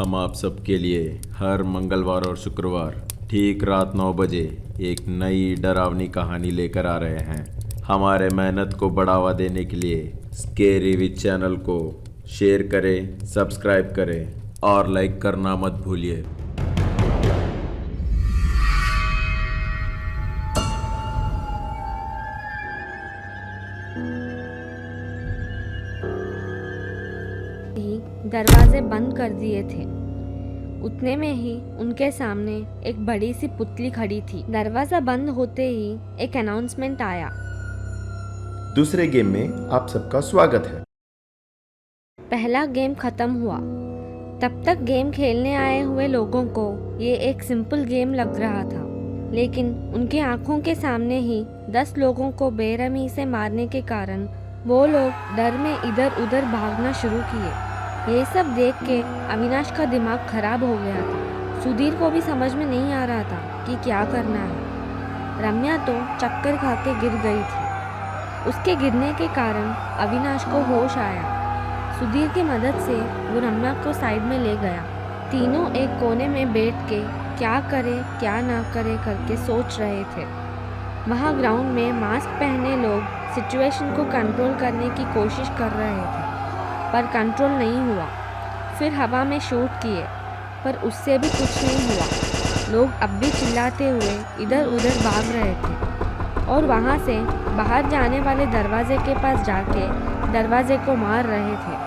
हम आप सबके लिए हर मंगलवार और शुक्रवार ठीक रात 9 बजे एक नई डरावनी कहानी लेकर आ रहे हैं। हमारे मेहनत को बढ़ावा देने के लिए स्केरी विद चैनल को शेयर करें, सब्सक्राइब करें और लाइक करना मत भूलिए। दरवाजे बंद कर दिए थे। उतने में ही उनके सामने एक बड़ी सी पुतली खड़ी थी। दरवाजा बंद होते ही एक अनाउंसमेंट आया। दूसरे गेम में आप सबका स्वागत है। पहला गेम खत्म हुआ। तब तक गेम खेलने आए हुए लोगों को ये एक सिंपल गेम लग रहा था, लेकिन उनकी आंखों के सामने ही 10 लोगों को बेरहमी से मारने के कारण वो लोग डर में इधर उधर भागना शुरू किए। ये सब देख के अविनाश का दिमाग खराब हो गया था। सुधीर को भी समझ में नहीं आ रहा था कि क्या करना है। रम्या तो चक्कर खा के गिर गई थी। उसके गिरने के कारण अविनाश को होश आया। सुधीर की मदद से वो रम्या को साइड में ले गया। तीनों एक कोने में बैठ के क्या करे क्या ना करे करके सोच रहे थे। वहाँ ग्राउंड में मास्क पहने लोग सिचुएशन को कंट्रोल करने की कोशिश कर रहे थे, पर कंट्रोल नहीं हुआ। फिर हवा में शूट किए, पर उससे भी कुछ नहीं हुआ। लोग अब भी चिल्लाते हुए इधर उधर भाग रहे थे और वहाँ से बाहर जाने वाले दरवाजे के पास जाके दरवाजे को मार रहे थे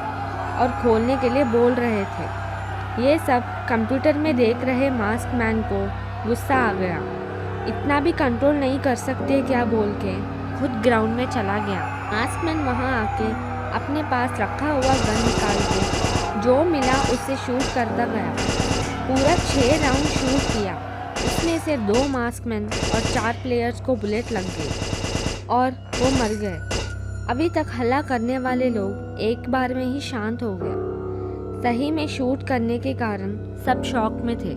और खोलने के लिए बोल रहे थे। ये सब कंप्यूटर में देख रहे मास्क मैन को गुस्सा आ गया। इतना भी कंट्रोल नहीं कर सकते क्या बोल के खुद ग्राउंड में चला गया। मास्क मैन वहाँ आके अपने पास रखा हुआ गन निकाल के जो मिला उससे शूट करता गया। पूरा 6 राउंड शूट किया। उसमें से 2 मास्कमैन और 4 प्लेयर्स को बुलेट लग गई और वो मर गए। अभी तक हल्ला करने वाले लोग एक बार में ही शांत हो गए। सही में शूट करने के कारण सब शॉक में थे।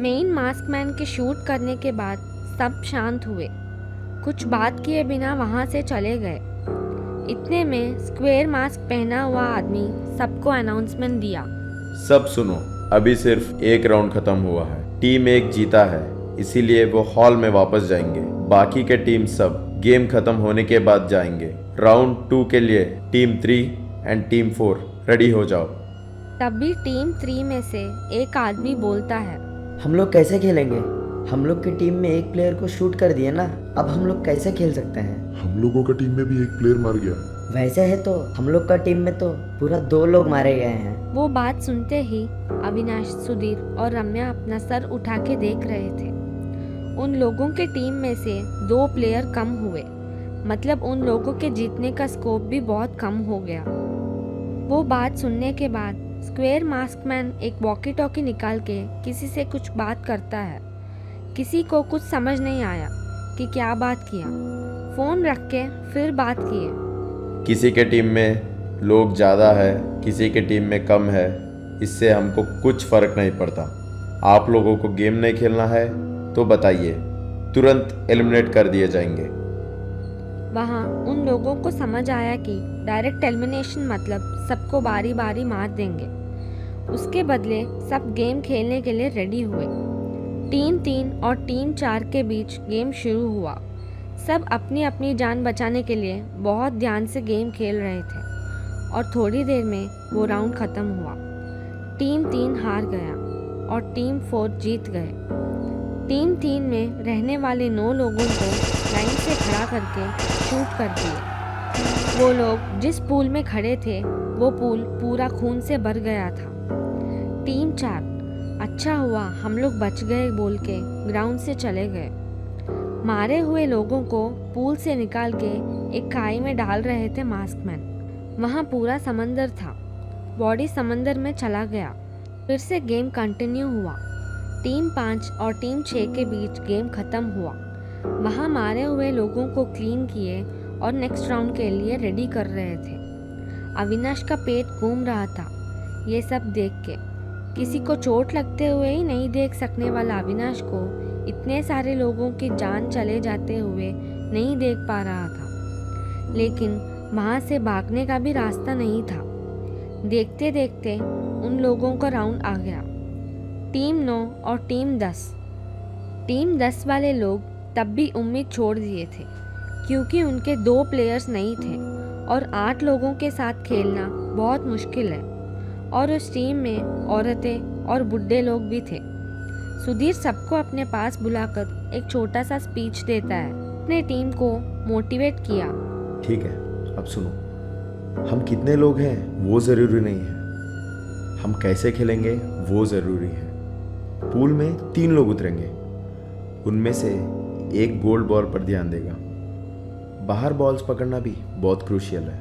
मेन मास्कमैन के शूट करने के बाद सब शांत हुए। कुछ बात किए बिना वहाँ से चले गए। इतने में स्क्वायर मास्क पहना हुआ आदमी सबको अनाउंसमेंट दिया। सब सुनो, अभी सिर्फ एक राउंड खत्म हुआ है। टीम 1 जीता है, इसीलिए वो हॉल में वापस जाएंगे। बाकी के टीम सब गेम खत्म होने के बाद जाएंगे। राउंड 2 के लिए टीम 3 एंड टीम 4 रेडी हो जाओ। तभी टीम 3 में से एक आदमी बोलता है, हम लोग कैसे खेलेंगे? हम लोग की टीम में एक प्लेयर को शूट कर दिया ना, अब हम लोग कैसे खेल सकते हैं? हम लोगों का टीम में भी एक प्लेयर मार गया। वैसे है तो हम लोग का टीम में तो पूरा 2 लोग मारे गए हैं। वो बात सुनते ही अविनाश, सुधीर और रम्या अपना सर उठा के देख रहे थे। उन लोगों के टीम में से 2 प्लेयर कम हुए, मतलब उन लोगों के जीतने का स्कोप भी बहुत कम हो गया। वो बात सुनने के बाद स्क्वायर मास्कमैन एक वॉकी टॉकी निकाल के किसी से कुछ बात करता है। किसी को कुछ समझ नहीं आया कि क्या बात किया। फ़ोन रख के फिर बात किए। किसी के टीम में लोग ज़्यादा है, किसी के टीम में कम है, इससे हमको कुछ फ़र्क नहीं पड़ता। आप लोगों को गेम नहीं खेलना है तो बताइए, तुरंत एलिमिनेट कर दिए जाएंगे। वहाँ उन लोगों को समझ आया कि डायरेक्ट एलिमिनेशन मतलब सबको बारी बारी मार देंगे। उसके बदले सब गेम खेलने के लिए रेडी हुए। टीम 3 और टीम 4 के बीच गेम शुरू हुआ। सब अपनी अपनी जान बचाने के लिए बहुत ध्यान से गेम खेल रहे थे और थोड़ी देर में वो राउंड ख़त्म हुआ। टीम 3 हार गया और टीम 4 जीत गए। टीम 3 में रहने वाले 9 लोगों को लाइन से खड़ा करके शूट कर दिए। वो लोग जिस पूल में खड़े थे वो पूल पूरा खून से भर गया था। टीम 4, अच्छा हुआ हम लोग बच गए बोल के ग्राउंड से चले गए। मारे हुए लोगों को पूल से निकाल के एक खाई में डाल रहे थे मास्कमैन। वहाँ पूरा समंदर था। बॉडी समंदर में चला गया। फिर से गेम कंटिन्यू हुआ। टीम 5 और टीम 6 के बीच गेम ख़त्म हुआ। वहाँ मारे हुए लोगों को क्लीन किए और नेक्स्ट राउंड के लिए रेडी कर रहे थे। अविनाश का पेट घूम रहा था ये सब देख के। किसी को चोट लगते हुए ही नहीं देख सकने वाला अविनाश को इतने सारे लोगों की जान चले जाते हुए नहीं देख पा रहा था। लेकिन वहाँ से भागने का भी रास्ता नहीं था। देखते देखते उन लोगों का राउंड आ गया। टीम 9 और टीम 10। टीम 10 वाले लोग तब भी उम्मीद छोड़ दिए थे, क्योंकि उनके 2 प्लेयर्स नहीं थे और 8 लोगों के साथ खेलना बहुत मुश्किल है, और उस टीम में औरतें और बुढ़े लोग भी थे। सुधीर सबको अपने पास बुलाकर एक छोटा सा स्पीच देता है। अपने टीम को मोटिवेट किया। ठीक है, अब सुनो, हम कितने लोग हैं वो ज़रूरी नहीं है, हम कैसे खेलेंगे वो ज़रूरी है। पूल में 3 लोग उतरेंगे, उनमें से एक गोल्ड बॉल पर ध्यान देगा। बाहर बॉल्स पकड़ना भी बहुत क्रूशियल है,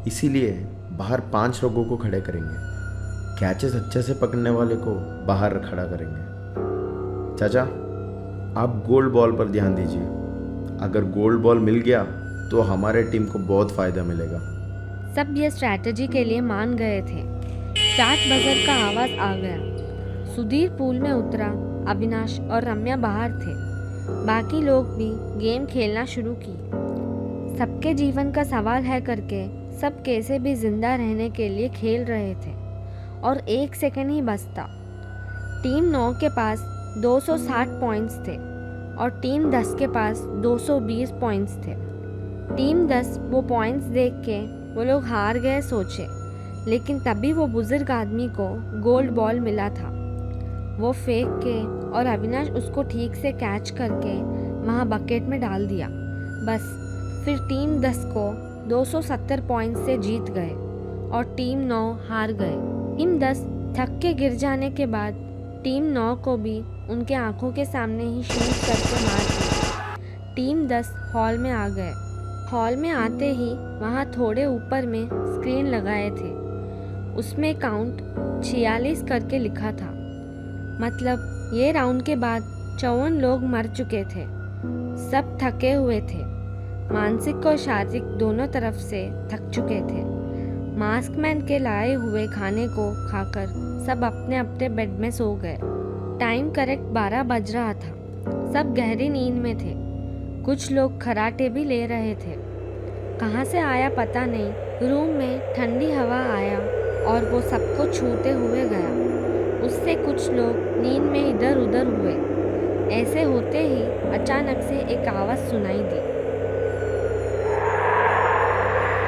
इसीलिए बाहर 5 लोगों को खड़े करेंगे। कैचेस अच्छे से पकड़ने वाले को बाहर खड़ा करेंगे। चाचा, आप गोल्ड बॉल पर ध्यान दीजिए। अगर गोल्ड बॉल मिल गया तो हमारे टीम को बहुत फ़ायदा मिलेगा। सब ये स्ट्रैटेजी के लिए मान गए थे। स्टार्ट बजर का आवाज़ आ गया। सुधीर पूल में उतरा, अविनाश और रम्या बाहर थे। बाकी लोग भी गेम खेलना शुरू की। सबके जीवन का सवाल है करके सब कैसे भी जिंदा रहने के लिए खेल रहे थे, और 1 सेकंड ही बचता। टीम 9 के पास 260 पॉइंट्स थे और टीम 10 के पास 220 पॉइंट्स थे। टीम 10 वो पॉइंट्स देख के वो लोग हार गए सोचे, लेकिन तभी वो बुजुर्ग आदमी को गोल्ड बॉल मिला था। वो फेंक के और अविनाश उसको ठीक से कैच करके वहाँ बकेट में डाल दिया। बस फिर टीम 10 को 270 पॉइंट्स से जीत गए और टीम 9 हार गए। टीम 10 थक के गिर जाने के बाद टीम 9 को भी उनके आंखों के सामने ही शूट करके मार दिया। टीम 10 हॉल में आ गए। हॉल में आते ही वहाँ थोड़े ऊपर में स्क्रीन लगाए थे, उसमें काउंट 46 करके लिखा था। मतलब ये राउंड के बाद 54 लोग मर चुके थे। सब थके हुए थे, मानसिक और शारीरिक दोनों तरफ से थक चुके थे। मास्कमैन के लाए हुए खाने को खाकर सब अपने अपने बेड में सो गए। टाइम करेक्ट 12 बज रहा था। सब गहरी नींद में थे। कुछ लोग खर्राटे भी ले रहे थे। कहाँ से आया पता नहीं, रूम में ठंडी हवा आया और वो सबको छूते हुए गया। उससे कुछ लोग नींद में इधर उधर हुए। ऐसे होते ही अचानक से एक आवाज़ सुनाई दी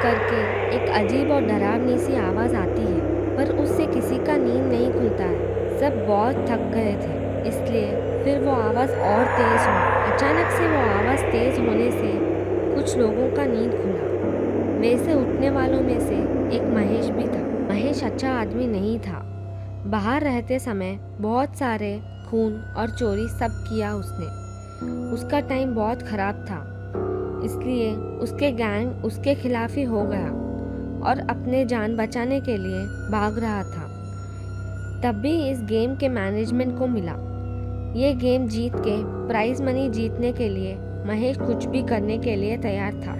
करके एक अजीब और डरावनी सी आवाज़ आती है, पर उससे किसी का नींद नहीं खुलता है। सब बहुत थक गए थे, इसलिए फिर वो आवाज़ और तेज़ हुई। अचानक से वो आवाज़ तेज़ होने से कुछ लोगों का नींद खुला। वैसे उठने वालों में से एक महेश भी था। महेश अच्छा आदमी नहीं था। बाहर रहते समय बहुत सारे खून और चोरी सब किया उसने। उसका टाइम बहुत ख़राब था, इसलिए उसके गैंग उसके खिलाफ ही हो गया और अपने जान बचाने के लिए भाग रहा था। तब भी इस गेम के मैनेजमेंट को मिला। ये गेम जीत के प्राइज मनी जीतने के लिए महेश कुछ भी करने के लिए तैयार था।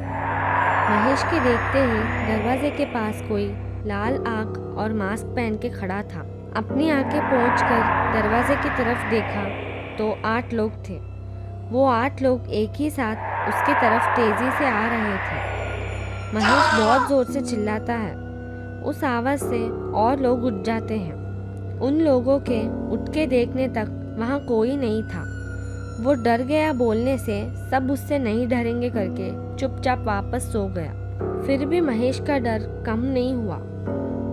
महेश के देखते ही दरवाजे के पास कोई लाल आँख और मास्क पहन के खड़ा था। अपनी आंखें पहुंचकर दरवाजे की तरफ देखा तो 8 लोग थे। वो 8 लोग एक ही साथ उसकी तरफ तेजी से आ रहे थे। महेश बहुत जोर से चिल्लाता है। उस आवाज़ से और लोग उठ जाते हैं। उन लोगों के उठ के देखने तक वहाँ कोई नहीं था। वो डर गया बोलने से सब उससे नहीं डरेंगे करके चुपचाप वापस सो गया। फिर भी महेश का डर कम नहीं हुआ।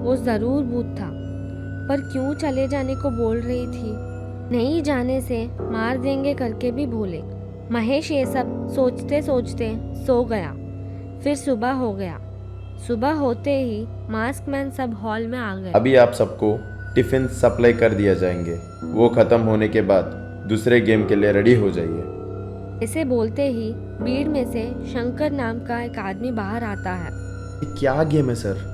वो ज़रूर भूत था, पर क्यों चले जाने को बोल रही थी। नहीं जाने से मार देंगे करके भी बोले। महेश ये सब सोचते सोचते सो गया। फिर सुबह हो गया। सुबह होते ही मास्कमैन सब हॉल में आ गए। अभी आप सबको टिफ़िन सप्लाई कर दिया जाएंगे। वो ख़त्म होने के बाद दूसरे गेम के लिए रेडी हो जाइए। इसे बोलते ही भीड़ में से शंकर नाम का एक आदमी बाहर आता है। ये क्या गेम है सर?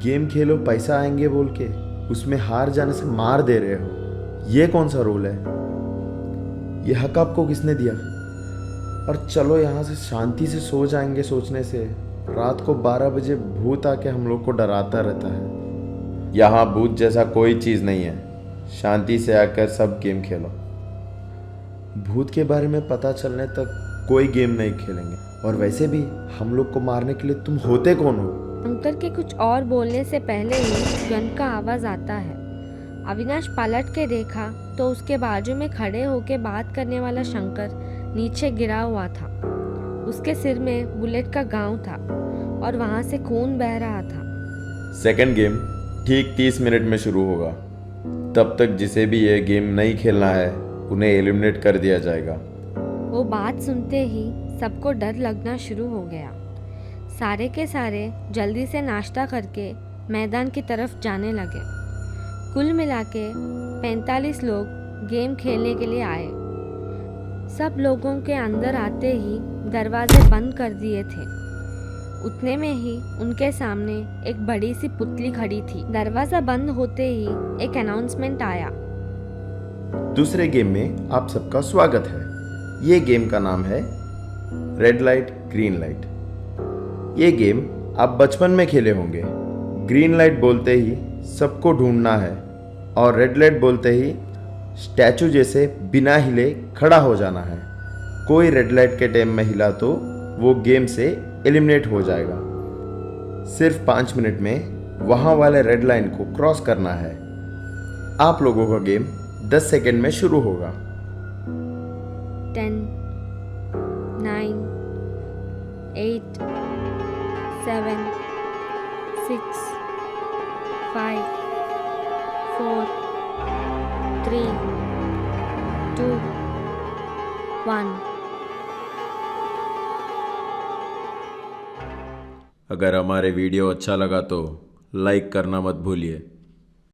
गेम खेलो पैसा आएंगे बोल के उसमें हार जाने से मार दे रहे हो। ये कौन सा रूल है? ये हक आपको किसने दिया? और चलो यहाँ से शांति से सो जाएंगे सोचने से रात को 12 बजे भूत आके हम लोग को डराता रहता है। यहाँ भूत जैसा कोई चीज़ नहीं है। शांति से आकर सब गेम खेलो। भूत के बारे में पता चलने तक कोई गेम नहीं खेलेंगे। और वैसे भी हम लोग को मारने के लिए तुम होते कौन हो? शंकर के कुछ और बोलने से पहले ही गन का आवाज़ आता है। अविनाश पलट के देखा तो उसके बाजू में खड़े होके बात करने वाला शंकर नीचे गिरा हुआ था। उसके सिर में बुलेट का घाव था और वहाँ से खून बह रहा था। सेकंड गेम ठीक 30 मिनट में शुरू होगा। तब तक जिसे भी ये गेम नहीं खेलना है उन्हें एलिमिनेट कर दिया जाएगा। वो बात सुनते ही सबको डर लगना शुरू हो गया। सारे के सारे जल्दी से नाश्ता करके मैदान की तरफ जाने लगे। कुल मिला के 45 लोग गेम खेलने के लिए आए। सब लोगों के अंदर आते ही दरवाजे बंद कर दिए थे। उतने में ही उनके सामने एक बड़ी सी पुतली खड़ी थी। दरवाज़ा बंद होते ही एक अनाउंसमेंट आया। दूसरे गेम में आप सबका स्वागत है। ये गेम का नाम है रेड लाइट ग्रीन लाइट। ये गेम आप बचपन में खेले होंगे। ग्रीन लाइट बोलते ही सबको ढूंढना है और रेड लाइट बोलते ही स्टैचू जैसे बिना हिले खड़ा हो जाना है। कोई रेड लाइट के टाइम में हिला तो वो गेम से एलिमिनेट हो जाएगा। सिर्फ 5 मिनट में वहाँ वाले रेड लाइन को क्रॉस करना है। आप लोगों का गेम 10 सेकंड में शुरू होगा। 10, 9, 8, 7, 6, 5, 4, 3, 2, 1। अगर हमारे वीडियो अच्छा लगा तो लाइक करना मत भूलिए।